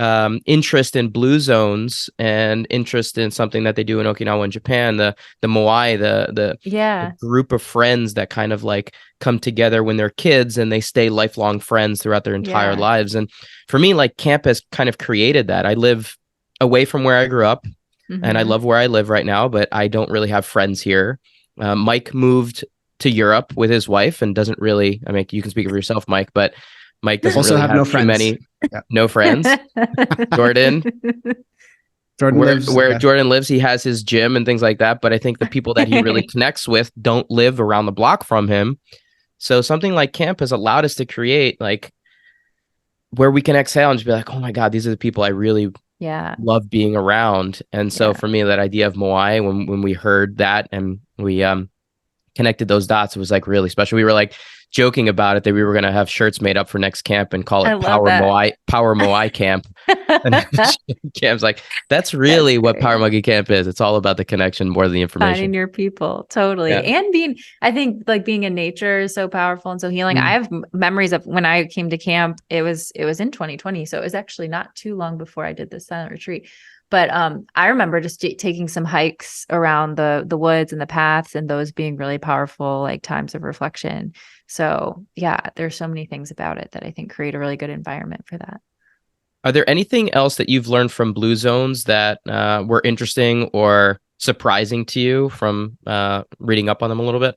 interest in blue zones and interest in something that they do in Okinawa and Japan, the moai, the group of friends that kind of like come together when they're kids and they stay lifelong friends throughout their entire lives. And for me, like, camp has kind of created that. I live away from where I grew up, and I love where I live right now, but I don't really have friends here. Mike moved to Europe with his wife and doesn't really, I mean, you can speak for yourself, Mike, but Mike doesn't also really have have no too friends. many, no friends. Jordan lives, where Jordan lives, he has his gym and things like that. But I think the people that he really connects with don't live around the block from him. So something like camp has allowed us to create like where we can exhale and just be like, oh my God, these are the people I really love being around. And so for me, that idea of Moai, when we heard that and we connected those dots, it was like really special. We were like joking about it that we were going to have shirts made up for next camp and call it Power Moai Camp. And Cam's like, that's really what Power Monkey Camp is. It's all about the connection more than the information. Finding your people. Totally. Yeah. And I think like being in nature is so powerful and so healing. I have memories of when I came to camp, it was in 2020. So it was actually not too long before I did this silent retreat. But I remember just taking some hikes around the woods and the paths, and those being really powerful, like times of reflection. So yeah, there's so many things about it that I think create a really good environment for that. Are there anything else that you've learned from blue zones that were interesting or surprising to you from reading up on them a little bit?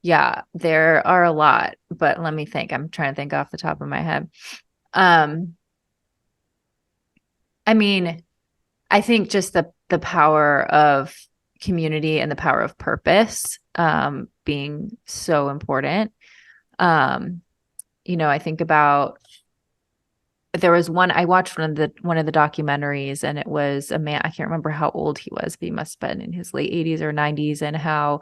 Yeah, there are a lot, but let me think. I'm trying to think off the top of my head. I mean, I think just the power of community and the power of purpose being so important. I think about, there was I watched one of the documentaries, and it was a man, I can't remember how old he was, but he must have been in his late 80s or 90s, and how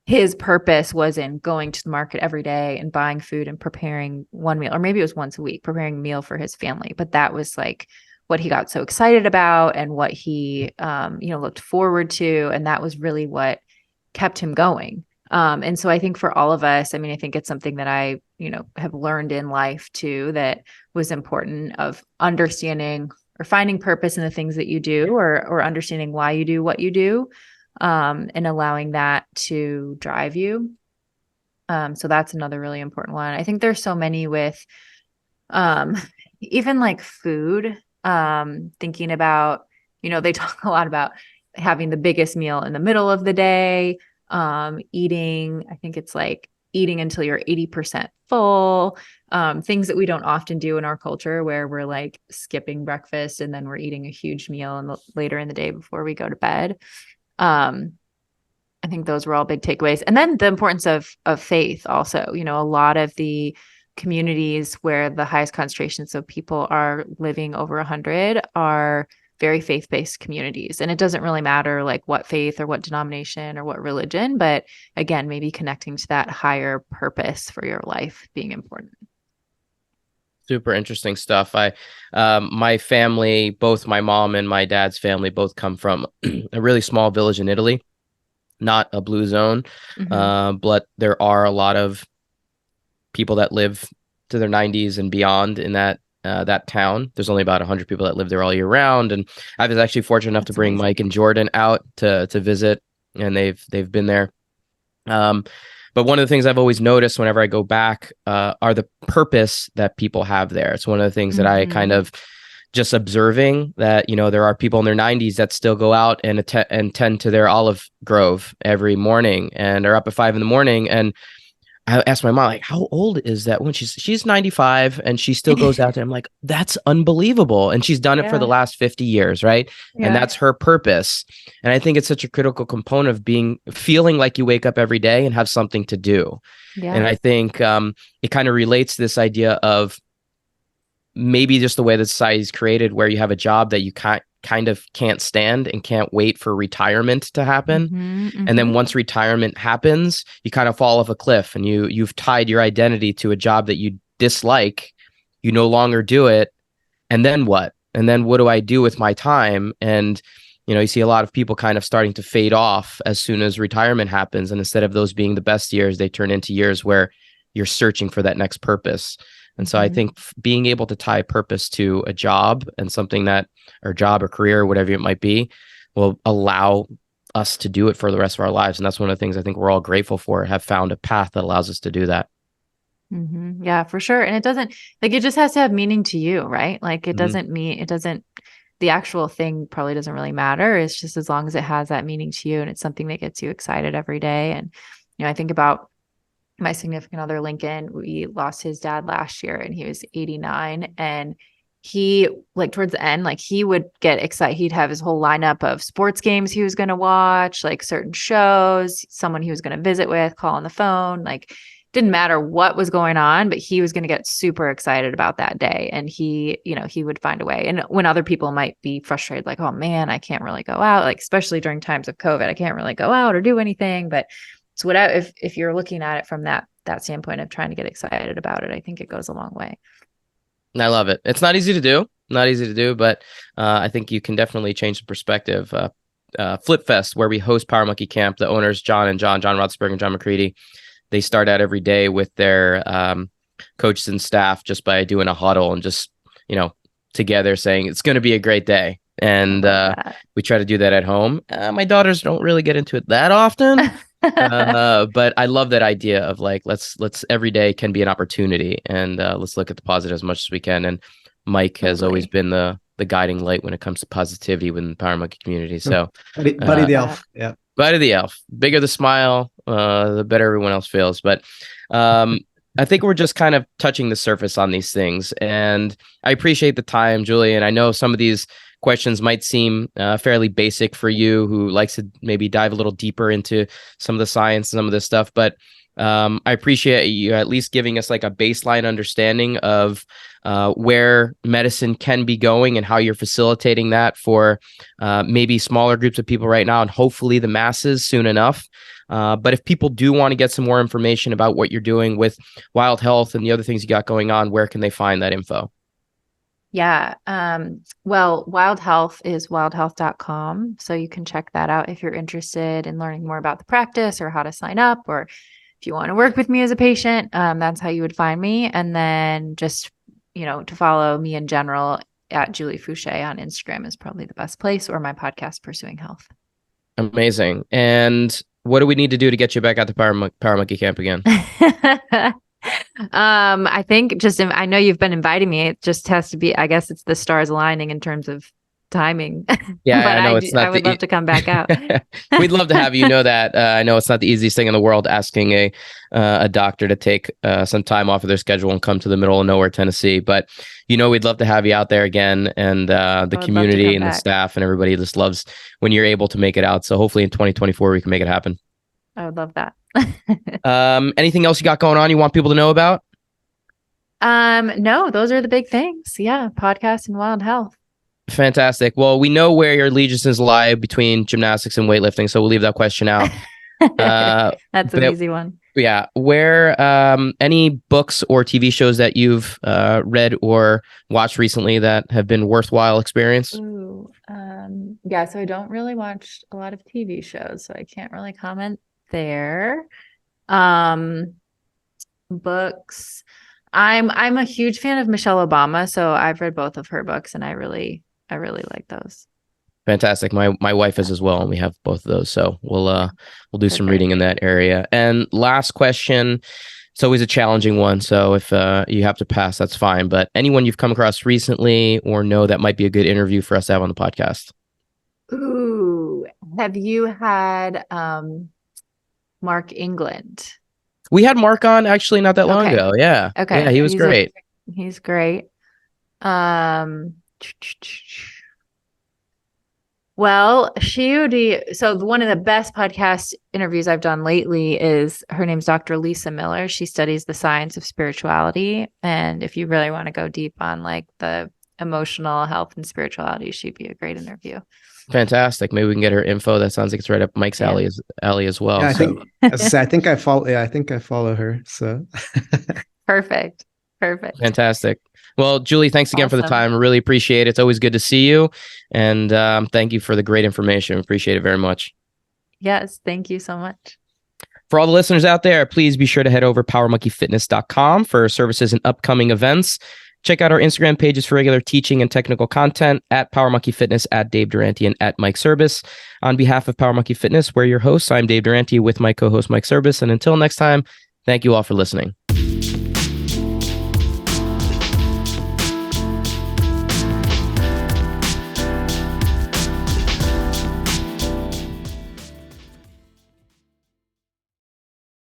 his purpose was in going to the market every day and buying food and preparing one meal, or maybe it was once a week, preparing a meal for his family. But that was like what he got so excited about and what he, looked forward to. And that was really what kept him going. And so I think for all of us, I mean, I think it's something that I, have learned in life too, that was important, of understanding or finding purpose in the things that you do, or understanding why you do what you do, and allowing that to drive you. So that's another really important one. I think there's so many with, even like food, thinking about, they talk a lot about having the biggest meal in the middle of the day, eating, I think it's like eating until you're 80% full, things that we don't often do in our culture, where we're like skipping breakfast and then we're eating a huge meal later in the day before we go to bed. I think those were all big takeaways. And then the importance of faith also, a lot of the communities where the highest concentrations of people are living over 100 are very faith-based communities. And it doesn't really matter like what faith or what denomination or what religion, but again, maybe connecting to that higher purpose for your life being important. Super interesting stuff. My family, both my mom and my dad's family, both come from a really small village in Italy, not a blue zone, but there are a lot of people that live to their 90s and beyond in that town. There's only about 100 people that live there all year round, and I was actually fortunate enough to bring amazing. Mike and Jordan out to visit, and they've been there. But one of the things I've always noticed whenever I go back are the purpose that people have there. It's one of the things that I kind of just observing that, there are people in their 90s that still go out and tend to their olive grove every morning and are up at 5 a.m. And I asked my mom, like, how old is that woman? She's 95 and she still goes out there. I'm like, that's unbelievable. And she's done it for the last 50 years. Right. Yeah. And that's her purpose. And I think it's such a critical component of feeling like you wake up every day and have something to do. Yeah. And I think it kind of relates to this idea of maybe just the way that society is created, where you have a job that you kind of can't stand and can't wait for retirement to happen. And then once retirement happens, you kind of fall off a cliff, and you've tied your identity to a job that you dislike. You no longer do it. And then what? And then what do I do with my time? And, you see a lot of people kind of starting to fade off as soon as retirement happens. And instead of those being the best years, they turn into years where you're searching for that next purpose. And so I think being able to tie purpose to a job and something that, or job or career, or whatever it might be, will allow us to do it for the rest of our lives. And that's one of the things I think we're all grateful for, have found a path that allows us to do that. Yeah, for sure. And it doesn't, like, it just has to have meaning to you, right? Like it doesn't mean, the actual thing probably doesn't really matter. It's just as long as it has that meaning to you and it's something that gets you excited every day. And, I think about my significant other, Lincoln. We lost his dad last year and he was 89. And he, like, towards the end, like, he would get excited. He'd have his whole lineup of sports games he was going to watch, like certain shows, someone he was going to visit with, call on the phone. Like, didn't matter what was going on, but he was going to get super excited about that day. And he would find a way. And when other people might be frustrated, like, oh man, I can't really go out, like, especially during times of COVID, I can't really go out or do anything. But it's whatever, if you're looking at it from that standpoint of trying to get excited about it, I think it goes a long way. I love it. It's not easy to do, but I think you can definitely change the perspective. Flip Fest, where we host Power Monkey Camp, the owners, John Roethlisberger and John McCready, they start out every day with their coaches and staff just by doing a huddle and just, together saying it's going to be a great day. And we try to do that at home. My daughters don't really get into it that often, but I love that idea of, like, let's every day can be an opportunity, and let's look at the positive as much as we can. And Mike has always been the guiding light when it comes to positivity within the Power Monkey community. So Buddy the elf. Yeah. Buddy the elf. Bigger the smile, the better everyone else feels. But I think we're just kind of touching the surface on these things. And I appreciate the time, Julie. And I know some of these questions might seem fairly basic for you, who likes to maybe dive a little deeper into some of the science, some of this stuff. But I appreciate you at least giving us, like, a baseline understanding of where medicine can be going and how you're facilitating that for maybe smaller groups of people right now, and hopefully the masses soon enough. But if people do want to get some more information about what you're doing with Wild Health and the other things you got going on, where can they find that info? Yeah. Well, Wild Health is wildhealth.com. So you can check that out if you're interested in learning more about the practice or how to sign up, or if you want to work with me as a patient, that's how you would find me. And then just, to follow me in general, at Julie Foucher on Instagram is probably the best place, or my podcast, Pursuing Health. Amazing. And what do we need to do to get you back out to Power Monkey Camp again? I think I know you've been inviting me. It just has to be, I guess it's the stars aligning in terms of timing. Yeah, but I know I would love to come back out. We'd love to have you. Know that. I know it's not the easiest thing in the world asking a doctor to take some time off of their schedule and come to the middle of nowhere, Tennessee. But we'd love to have you out there again, and the community and the staff and everybody just loves when you're able to make it out. So hopefully in 2024 we can make it happen. I would love that. Anything else you got going on you want people to know about? No, those are the big things. Yeah, podcast and Wild Health. Fantastic. Well, we know where your allegiances lie between gymnastics and weightlifting, so we'll leave that question out. That's an easy one. Yeah. Where any books or TV shows that you've read or watched recently that have been worthwhile experience? Ooh, yeah. So I don't really watch a lot of TV shows, so I can't really comment there. Books. I'm a huge fan of Michelle Obama, so I've read both of her books, and I really like those. Fantastic. My wife is as well, and we have both of those. So we'll do some reading in that area. And last question. It's always a challenging one, so if you have to pass, that's fine. But anyone you've come across recently or know that might be a good interview for us to have on the podcast? Ooh, have you had Mark England? We had Mark on actually not that long ago. Yeah. Okay. Yeah, he was great. He's great. Well, so one of the best podcast interviews I've done lately is, her name's Dr. Lisa Miller. She studies the science of spirituality. And if you really want to go deep on, like, the emotional health and spirituality, she'd be a great interview. Fantastic. Maybe we can get her info. That sounds like it's right up Mike's alley as well. Yeah, I think I follow her. So perfect. Perfect. Fantastic. Well, Julie, thanks again for the time. Really appreciate it. It's always good to see you. And thank you for the great information. Appreciate it very much. Yes, thank you so much. For all the listeners out there, please be sure to head over powermonkeyfitness.com for services and upcoming events. Check out our Instagram pages for regular teaching and technical content at Power Monkey Fitness, at Dave Durante, and at Mike Service. On behalf of Power Monkey Fitness, we're your hosts. I'm Dave Durante with my co-host Mike Service. And until next time, thank you all for listening.